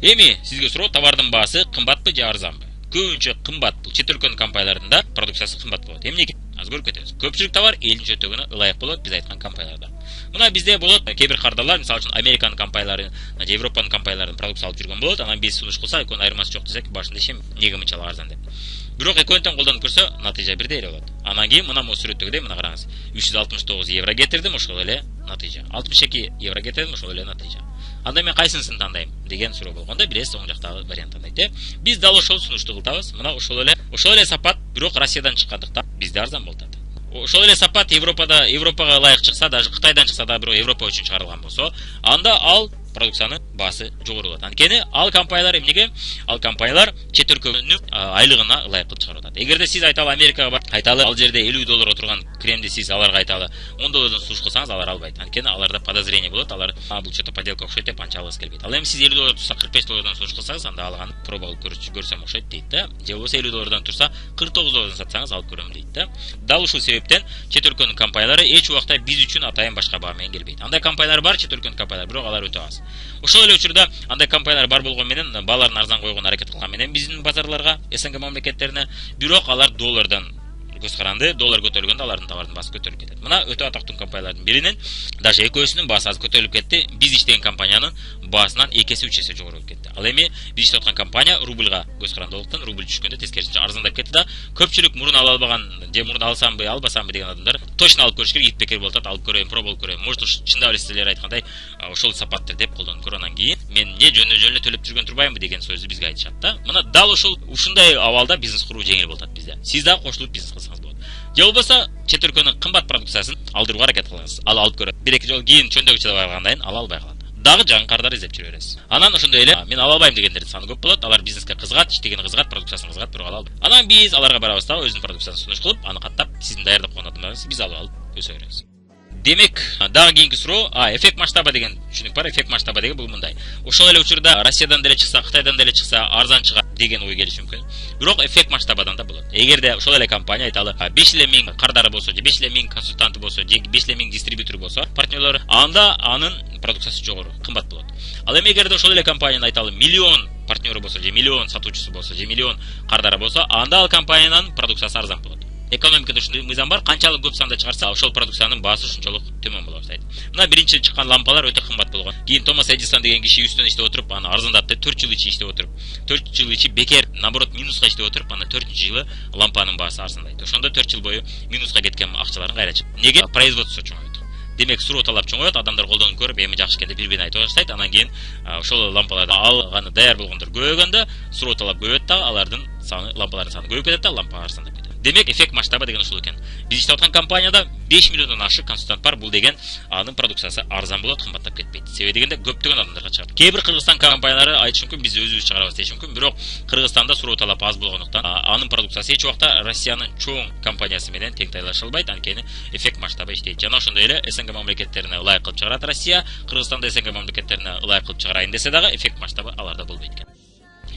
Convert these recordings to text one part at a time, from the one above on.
Эми сизге суроо, товардын баасы кымбатпы же арзанбы? Көбүнчө кымбат. Бул чет өлкөнүн компанияларында продукциясы кымбат болот. Эмнеге? Аз көрүп кетебиз. Көпчүлүк товар элдин чөнтөгүнө ылайык болот, биз айткан компанияларда. Мына bizde болот кээ бир кардарлар, мисалы үчүн Американын компаниялары, Европанын компанияларын продукция алып жүргөн болот. Анан биз сунуш кылсак, экөөнүн айырмасы жок десек, башында ишем эмнеге мынчалык арзан деп. Бирок экөөнү тең колдонуп көрсө, натыйжа бирдей эле болот. Анан кийин мына сүрөттөгүдөй мына караңыз. 369 евро кетирдим, ошол эле натыйжа. 62 евро кетирдим, ошол эле натыйжа. Анда мен кайсынысын тандайм деген суроо болгондо, билесиз, оң жактагы вариант тандайт. Биз дал ошол сунушту кылтабыз. Мына ошол эле сапат, бирок Россиядан чыккандыктан бизде арзан болот. Ошол эле сапат Европага ылайык чыкса, даже Кытайдан чыкса да, бирок Европа үчүн чыгарылган болсо, анда ал продукциянын баасы жогору болот. Анткени ал компаниялар эмнеге? Ал компаниялар чет өлкөнүн айлыгына ылайык кылып чыгарып атат. Эгерде сиз айталы Америкага барып, айталы ал жерде 50 доллар отурган кремди сиз аларга айталы 10 доллардан сунуш кылсаңыз, алар албайт. Анткени аларда подозрение болот, алар бул что-то подделка окшойт деп анча алгысы келбейт. Ал эми сиз 50 доллар турса 45 доллардан сунуш кылсаңыз, анда алган проба алып көрсөм окшойт дейт да. Же болбосо 50 доллардан турса 49 доллардан сатсаңыз алып көрөм дейт да. Дал ушул себептен чет өлкөнүн компаниялары эч убакта биз үчүн атайын башка баа менен келбейт. Андай компаниялар бар, чет өлкөнүн компаниялары, бирок алар өтө аз. Ошол эле учурда андай компаниялар бар болгон менен бааларын арзан койгон аракет кылган менен биздин базарларга, СНГ мамлекеттерине, бирок алар доллардан көз каранды, доллар көтөрүлгөндө алардын товардын баасы көтөрүлүп кетет. Мына өтө атактуу компаниялардын биринин даже экөөсүнүн баасы аз көтөрүлүп кетти. Биз иштеген компаниянын баасынан 2 эсе 3 эсе жогору болуп кетти. Ал эми биз иштеп аткан компания рубльга көз каранды болгондон рубль түшкөндө тескерисинче арзандап кетти да. Көпчүлүк мурун ала албаган, же мурун алсамбы, албасамбы деген адамдар точно алып көрүш керек, итбекер болуп атат, алып көрөйүн, проба алып көрөйүн. Может, чындап эле силер айткандай ошол сапаттыр деп колдонуп көргөндөн кийин мен эмне жөн эле төлөп жүргөн турбаймынбы деген сөздү бизге айтышат да. Мына дал ушундай абалда бизнес куруу жеңил болот атат бизде. Сиз да кошулуп бизнес кылсаңыз болот. Же болбосо чет өлкөнүн кымбат продукциясын алдырууга аракет кылыңыз. Ал алып көрөт. 1-2 жол кийин чөндөгү чыдабай калгандан кийин ала албай калат. Дагы жаңы кардар издеп жүрө бересиз. Анан ошондой эле мен ала албайм дегендердин саны көп болот. Алар бизнеске кызыгат, иштегени кызыгат, продукциясын кызыгат, бирок ала албайт. Анан биз аларга барабыз да, өзүнүн продукциясын сунуш кылып, аны каттап, сиздин даярдап койгон адамдарыңыз биз алып өсө беребиз. Демек, дагы кийинки суроо, эффект масштаба деген түшүнүк бар. Эффект масштаба деген бул мындай. Ошол эле учурда Россиядан деле чыкса, Кытайдан деле чыкса, арзан чыгат деген ой келиши мүмкүн. Бирок эффект масштабадан да болот. Эгерде ошол эле компания айталы 5000 кардары болсо, же 5000 консультанты болсо, же 5000 дистрибьютор болсо, партнерлор, анда анын продукциясы жогору, кымбат болот. Ал эми эгерде ошол эле компаниянын айталы миллион партнеру болсо, же миллион сатуучусу болсо, же миллион кардары болсо, анда ал компаниянын продукциясы арзан болот. Экономикада ушундай мыйзам бар, канчалык көп санда чыгарса, ошол продукциянын баасы ушунчалык төмөн боло баштайт. Мына биринчи чыккан лампалар өтө кымбат болгон. Кийин Томас Эдисон деген киши үстүнөн иштеп отуруп, аны арзандатты, 4 жыл ичи иштеп отуруп. 4 жыл ичи бекер, наоборот, минуска иштеп отуруп, аны 4-жылы лампанын баасы арзандайт. Ошондо 4 жыл бою минуска кеткен акчаларын кайра чыгып. Неге? Производство чоңойт. Демек, суроо талап чоңойот, адамдар колдонуп көрүп, эми жакшы экен деп бир-бирин айтып баштайт. Анан кийин ошол лампаларды алганы даяр болгондор көбөйгөндө, суроо талап көбөйөт да, алардын саны, лампалардын саны көбөйүп кетет да, лампа арзандап кетет. Демек, эффект масштаба деген ушул экен. Биз иштеп аткан компанияда 5 миллиондон ашык консультант бар. Бул деген анын продукциясы арзан болот, кымбаттап кетпейт. Себеби дегенде көптөгөн адамдарга чыгат. Кээ бир Кыргызстан компаниялары айтышы мүмкүн, биз өзүбүз чыгарабыз деши мүмкүн, бирок Кыргызстанда суроо талап аз болгондуктан анын продукциясы эч убакта Россиянын чоң компаниясы менен тең тайлаша албайт. Анткени эффект масштаба иштейт. Жана ошондой эле СНГ мамлекеттерине ылайык кылып чыгарат Россия, Кыргызстанда СНГ мамлекеттерине ылайык кылып чыгарайын десе дагы эффект масштаба аларда болбойт экен.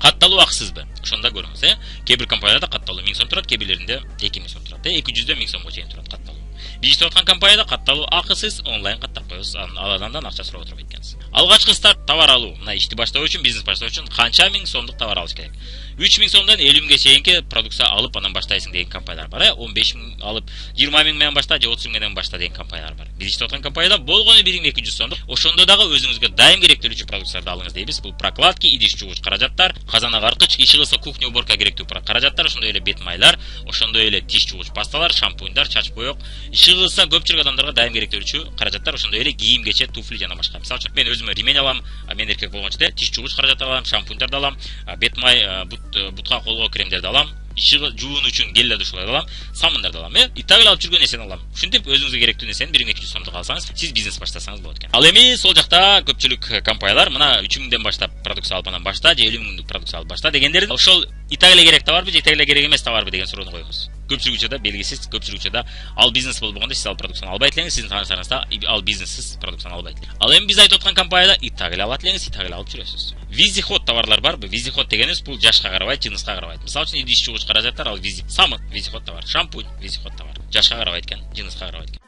Катталуу акысызбы? Ошондо көрүңүз, Кээ бир компанияларда катталуу 1000 сом турат, кээ бирлеринде 2000 сом турат. 200дөн 1000 сомго чейин турат катталуу. Биз иштеп аткан компанияда катталуу акысыз, онлайн каттап коебуз. Андан акча сурап отуруп эткенсиз. Алгачкы старт товар алуу. Мына ишти баштоо үчүн, бизнес баштоо үчүн канча 1000 сомдук товар алыш керек? 3000 сомдон 50 000ге чейинки продукция алып анан баштайсың деген компаниялар бар. 15 000 алып 20 000 менен башта, же 30 000 менен башта деген компаниялар бар. Биз иштеп аткан компанияда болгону 1200 сомдук. Ошондо дагы өзүңүзгө дайым керектүүлүүчү продукцияларды алыңыз дейбиз. Бул прокладки, идиш жуугуч каражаттар, казан агаркыч, иши кылса кухня уборка керектүү каражаттар, ошондой эле бет майлар, ошондой эле тиш жуугуч пасталар, шампуньдар, чач боек, иши кылса көпчүлүк адамдарга дайым керектүүлүүчү каражаттар, ошондой эле кийим кече, туфли жана башка. Мисалы үчүн мен өзүмө ремень алам, мен эркек болгончо тиш жуугуч каражат алам, шампуньдарды алам, бет май, бутка колго кремдерди алам, иши жуун үчүн гель душуларды алам, самындарды алам, и так эле алып жүргөн нерсени алам. Ушинтип өзүңүзгө керектүү нерсени 1200 сомдук алсаңыз, сиз бизнес баштасаңыз болот экен. Ал эми сол жакта көпчүлүк компаниялар мына 3000ден баштап продукция алып анан башта, же 50 000 продукция алып башта дегендер ошол и так эле керек товарбы, же и так эле керек эмес товарбы деген суроону коюңуз. Көпчүлүк учурда белгисиз, көпчүлүк учурда ал бизнес болбогондо сиз ал продукцияны албайт элеңиз, сиздин танышыңызда ал бизнессиз продукцияны албайт элек. Ал эми биз айтып аткан компанияда и так эле алат элеңиз, и так эле алып жүрөсүз. Визиход товарлар барбы? Визиход дегенибиз бул жашка карабайт, жыныска карабайт. Мисалы үчүн идиш жуугуч каражаттар, ал самын визиход товар, шампунь визиход товар. Жашка карабайт экен, жыныска карабайт экен.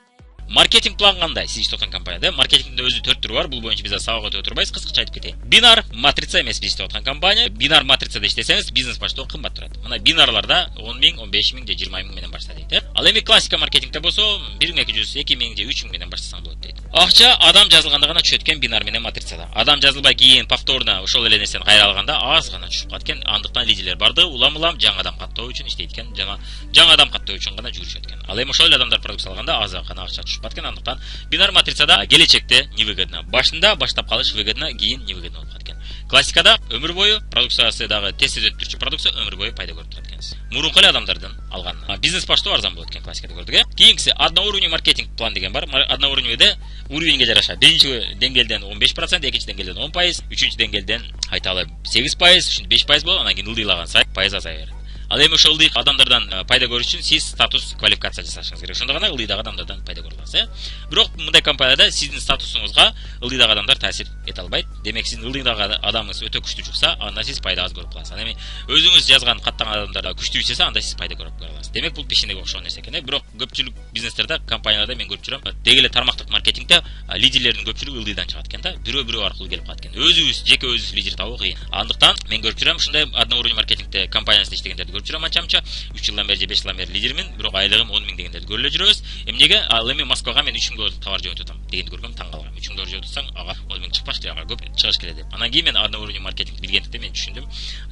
Маркетинг план кандай? Сиз иштеп аткан компанияда маркетингдин өзү 4 түрү бар. Бул боюнча биз сабак өтүп турбайбыз, кыскача айтып кетейин. Бинар матрица эмес биз иштеп аткан компания. Бинар матрицада иштесеңиз, бизнес баштоо кымбат турат. Мына бинарларда 10 миң, 15 миң же 20 миң менен баштайт дейт. Ал эми классика маркетингде болсо 1200, 2000 же 3000 менен баштасаң болот дейт. Акча адам жазылганда гана түшөт экен бинар менен матрицада. Адам жазылбай кийин повторно ошол эле нерсени кайра алганда аз гана түшүп калат экен. Андыктан лидерлер барды улам жаңы адам каттоо үчүн иштейт экен. Жаңы адам каттоо үчүн гана жүрүшөт экен. Ал эми ошол эле адамдар продукция алганда аз гана акча түшүп калат экен. Андыктан бинар матрицада келечекте невыгодно. Башында баштап калыш выгодно, кийин невыгодно болуп калат экен. Классикада өмүр бою продукциясы дагы тез өтүп турчу продукция өмүр бою пайда көрүп турат экенсиз. Мурунку эле адамдардан алган. Бизнес баштоо арзан болот экен классикада көрдүк. Кийинкиси одноуровневый маркетинг план деген бар. Одноуровневыйда уровеньге жараша биринчи деңгээлден 15%, экинчи деңгээлден 10%, үчүнчү деңгээлден айталы 8%, үчүнчү 5% болот, анан кийин ылдыйлаган сайын пайыз азая берет. Ал эми ошол ылдый адамдардан пайда көрүш үчүн сиз статус квалификация жасашыңыз керек. Ошондо гана ылдыйдагы адамдардан пайда көрө аласыз. Бирок мындай компанияда сиздин статусуңузга ылдыйдагы адамдар таасир эте албайт. Демек сиздин ылдыйдагы адамыңыз өтө күчтүү чыкса, анда сиз пайда аз көрүп каласыз. Ал эми өзүңүз жазган каттаган адамдар күчтүү иштесе, анда сиз пайда көрүп аласыз. Демек бул пешенеге окшогон нерсе экен. Бирок көпчүлүк бизнестерде, компанияларда мен көрүп жүрөм, деги эле тармактык маркетингде лидерлердин көпчүлүгү ылдыйдан чыгат экен да. Бирөө аркылуу келип калат экен. Өзүбүз жеке өзүбүз лидер табуу кыйын. Андыктан мен көрүп жүрөм, ушундай одноуровневый маркетингде компаниясында иштегендерди көрүп жүрөм анча-мынча. 3 жылдан бери же 5 жылдан бери лидермин, бирок айлыгым 10 миң дегендерди көрүлө жүрөбүз. Эмнеге? Ал эми Москвага мен 3 миң доллар товар жөнөтүп атам дегенди көргөм, таң калгам. 3 миң доллар жөнөтүп атсаң, ага 10 миң чыкпаш деп, ага көп чыгыш келет деп. Анан кийин мен одноуровневый маркетинг билгендиктен мен түшүндүм.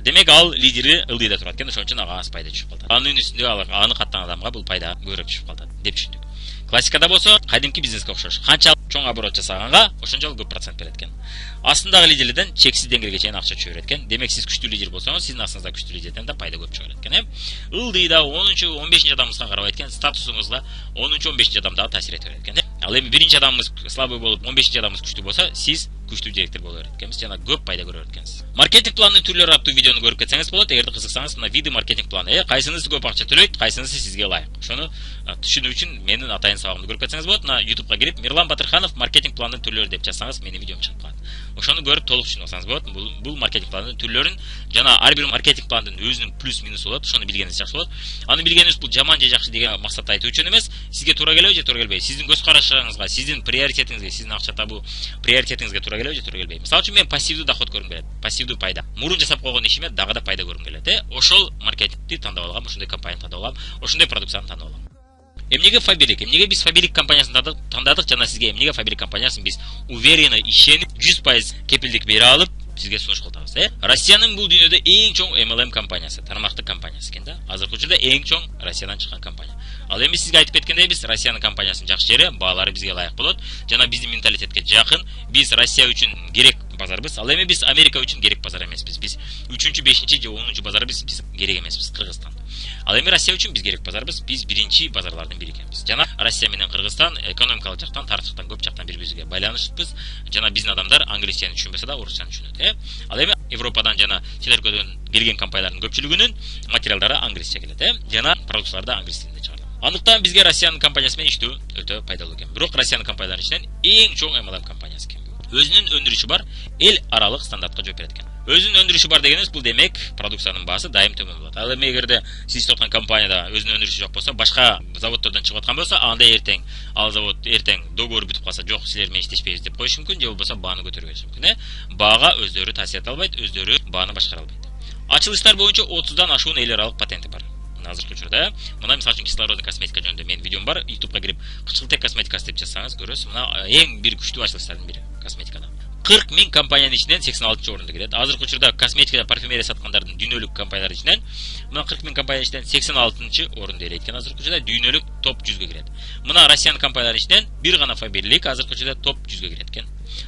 Демек ал лидери ылдыйда турат экен, ошон үчүн ага аз пайда түшүп калат. Анын үстүндө аны каттаган адамга бул пайда көбүрөөк түшүп калат деп түшүндүк. Классикада болсо кадимки бизнеске окшош. Канча чоң оборот жасаганга ошончолук көп процент берет экен. Астындагы лидерлерден чексиз деңгээлге чейин акча түшө берет экен. Демек сиз күчтүү лидер болсоңуз, сиздин астыңызда күчтүү лидерден да пайда көп чыгат экен. Ылдыйда 10-чу, 15-чи адамыбызга карабайт экен, статусуңузга 10-чу, 15-чи адамдагы таасир эте берет экен. Ал эми биринчи адамыбыз слабый болуп, 15-чи адамыбыз күчтүү болсо, сиз күчтүү директор боло берет экенсиз, жана көп пайда көрө берет экенсиз. Маркетинг планынын түрлөрү аттуу видеону көрүп кетсеңиз болот. Эгерде кызыксаңыз, мына видео маркетинг планы, кайсынысы көп акча төлөйт, кайсынысы сизге ылайык. Ошону түшүнүү үчүн менин атайын сабагымды көрүп кетсеңиз болот. Мына YouTubeга кирип Мирлан Батырханов маркетинг планынын түрлөрү деп жазсаңыз, менин видеом чыгып калат. Ошону көрүп толук түшүнүп алсаңыз болот. Бул маркетинг планынын түрлөрүн, жана ар бир маркетинг планынын өзүнүн плюс минусу болот. Ошону билгениңиз жакшы болот. Аны билгениңиз бул жаман же жакшы деген максатта айтуу үчүн эмес, сизге туура келеби же туура келбейби, сиздин көз карашыңызга, сиздин приоритетиңизге, сиздин акча табуу приоритетиңизге туура келеби же туура келбейби. Мисалы үчүн мен пассивдүү доход көргүм келет, пассивдүү пайда. Мурун жасап койгон ишиме дагы да пайда көргүм келет. Ошол маркетингди тандап алгам, ошондой компанияны тандап алгам, ошондой продукцияны тандап алгам. Эмнеге Фаберик? Эмнеге биз Фаберик компаниясын тандадык жана сизге эмнеге Фаберик компаниясын биз уверенно ишенип 100% кепилдик бере алып сизге сунуш кылдабыз. Россиянын бул дүйнөдө эң чоң MLM компаниясы, тармактык компаниясы экен да. Азыркы учурда эң чоң Россиядан чыккан компания. Ал эми сизге айтып кеткендей, биз Россиянын компаниясынын жакшы жери, баалары бизге ылайык болот, жана биздин менталитетке жакын. Биз Россия үчүн керек базарбыз. Ал эми биз Америка үчүн керек базар эмеспиз. Биз 3-чү, 5-чи же 10-чу базар биз керек эмеспиз, Кыргызстан. Ал эми Россия үчүн биз керек базарбыз. Биз биринчи базарлардын бири экенбиз. Жана Россия менен Кыргызстан экономикалык жактан, тарыхтан көп жактан бири-бирибизге байланышпыз. Жана биздин адамдар англисчени түшүнбөсө да орусчаны түшүнөт. Ал эми Европадан жана чет өлкөдөн келген компаниялардын көпчүлүгүнүн материалдары англисче келет, жана продукциялар да англис тилинде чыгарылат. Андыктан бизге Россиянын компаниясы менен иштөө өтө пайдалуу экен. Бирок Россиянын компанияларынын ичинен эң чоң MLM компаниясы экен. Өзүнүн өндүрүшү бар, эл аралык стандартка жооп берет экен. Өзүнүн өндүрүшү бар дегенибиз бул демек продукциянын баасы дайым төмөн болот. Ал эми эгерде сиз иштеп аткан компанияда өзүнүн өндүрүшү жок болсо, башка заводдордон чыгып аткан болсо, анда ал завод договор бүтүп калса, жок силер менен иштешпейбиз деп коюшу мүмкүн, же болбосо бааны көтөрүп бериши мүмкүн. Баага өздөрү таасир эте албайт, өздөрү бааны башкара албайт. Ачылыштар боюнча 30дан ашуун эл аралык патенти бар. Азыркы учурда мына мисалы үчүн кислородный косметика жөнүндө менин видеом бар. YouTubeга кирип Кычкылтек косметикасы деп жазсаңыз көрөсүз. Мына эң бир күчтүү ачылыштардын бири косметикада. 40 миң компаниянын ичинен 86-чы орунда келет. Азыркы учурда косметика, парфюмерия саткандардын дүйнөлүк компаниялар ичинен мына 40 миң компаниянын ичинен 86-чы орунда ээлейт экен. Азыркы учурда дүйнөлүк топ 100ге кирет. Мына Россиянын компанияларынын ичинен бир гана Фаберлик азыркы учурда топ 100ге кирет экен.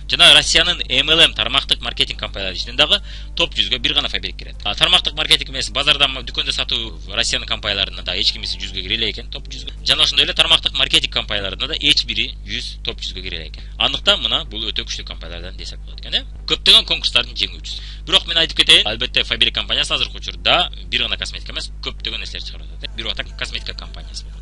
Жана Россиянын MLM тармактык маркетинг компаниялары ичинен дагы топ 100ге бир гана Фаберлик кирет. Тармактык маркетинг эмес, базардан, дүкөндө сатуу Россиянын компанияларында да эч кимиси 100ге кире элек экен, топ 100ге. Жана ошондой эле тармактык маркетинг компанияларында да эч бири 100 топ 100ге кире элек экен. Андыктан мына бул өтө күчтүү компаниялардан десек болот экен. Көптөгөн конкурстардын жеңүүчүсү. Бирок мен айтып кетейин, албетте Фаберлик компаниясы азыркы учурда бир гана косметика эмес, көптөгөн нерселер чыгарып атат. Бир атак косметика компаниясы болот.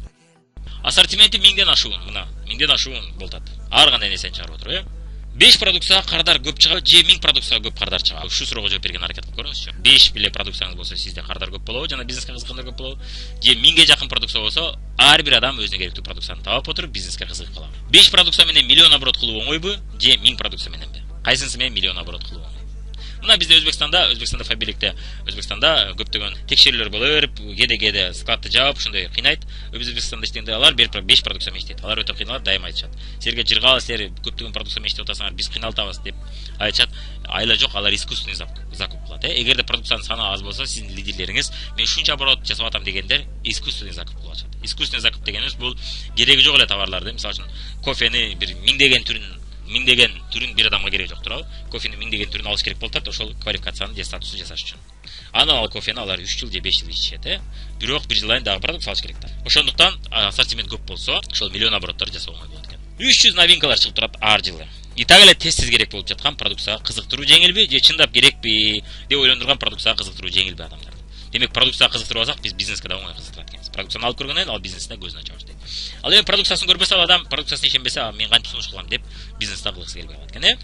Ассортименти 1000ден ашуун, мына 1000ден ашуун болот. Ар кандай нерсени чыгарып отуруп, 5 продукцияга кардар көп чыгабы же 1000 продукцияга көп кардар чыгабы? Ушу суроого жооп берген аракет кылып көрүңүзчү. 5 биле продукцияңыз болсо сизде кардар көп болобу жана бизнеске кызыккандар көп болобу? Же 1000ге жакын продукция болсо ар бир адам өзүнө керектүү продукцияны таап отуруп бизнеске кызыгып калабы? 5 продукция менен миллион оборот кылуу оңойбу же 1000 продукция мененби? Кайсынысы менен миллион оборот кылуу оңой? Мына бізде Өзбекстанда фабрикте Өзбекстанда көптөгөн текшерүүлөр боло берип, кээде складты жаап, ушундай кыйнайт. Өзбекстанда иштегенде алар 5 продукция менен иштейт. Алар өтө кыйналат, дайыма айтышат. Силерге жыргалы, силер көптөгөн продукция менен иштеп атасыңар, биз кыйналтабыз деп айтышат. Айла жок, алар искусственный закуп кылат. Эгерде продукциянын саны аз болсо, сиздин лидерлериңиз мен ушунча оборот жасап атам дегендер искусственный закуп кылып атышат. Искусственный закуп дегенибиз бул кереги жок эле товарларды, мисалы үчүн кофени бир миңдеген түрүн бир адамга кереги жок туурабы? Кофенин миңдеген түрүн алыш керек болуп турат, ошол квалификацияны же статусун жасаш үчүн. Аны ал кофени алар 3 жыл же 5 жыл ичишет, бирок 1 жыл айын дагы продукция алыш керек да. Ошондуктан ассортимент көп болсо, ошол миллион обороттор жасоо оңой болот экен. 300 новинкалар чыгып турат ар жылы. И так эле тез керек болуп жаткан продукцияга кызыктыруу жеңилби же чындап керекпи деп ойлондурган продукцияга кызыктыруу жеңилби адамдарды. Демек продукцияга кызыктырып алсак, биз бизнеске да оңой кызыктырат экенбиз. Продукцияны алып көргөндөн кийин ал бизнесине көзүн ачабыз дейт. Ал эми продукциясын көрбөсө адам продукциясына ишенбесе, мен кантип сунуш кылам деп бизнесте кылгысы келбей калат экен,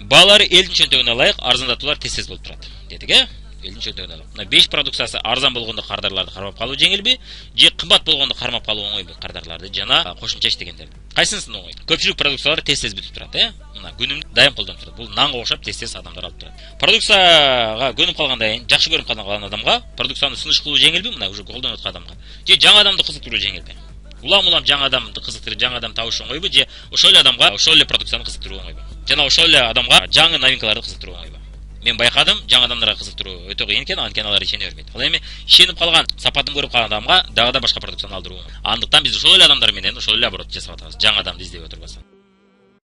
Баалары элдин чөнтөгүнө ылайык, арзандатуулар тез болуп турат. Дедик, элдин чөнтөгүнө ылайык. Мына 5 продукциясы арзан болгондо кардарларды кармап калуу жеңилби же кымбат болгондо кармап калуу оңойбу кардарларды жана кошумча иштегендерди. Кайсынысы оңой? Көпчүлүк продукциялар тез бүтүп турат, Мына күнүмдүк дайым колдонуп турат. Бул нанга окшоп тез адамдар алып турат. Продукцияга көнүп калгандан кийин, жакшы көрүп калган адамга продукцияны сунуш кылуу жеңилби, мына уже колдонуп аткан адамга. Же жаңы адамды кызыктыруу жеңилби? Улам жаңы адамды кызыктырып, жаңы адам табыш оңойбу же ошол эле адамга ошол эле продукцияны кызыктыруу оңойбу? Жана ошол эле адамга жаңы новинкаларды кызыктыруу оңойбу? Мен байкадым, жаңы адамдарга кызыктыруу өтө кыйын экен, анткени алар ишене бербейт. Ал эми ишенип калган, сапатын көрүп калган адамга дагы да башка продукцияны алдыруу оңой. Андыктан биз ошол эле адамдар менен ошол эле оборот жасап атабыз, жаңы адамды издеп отурбастан.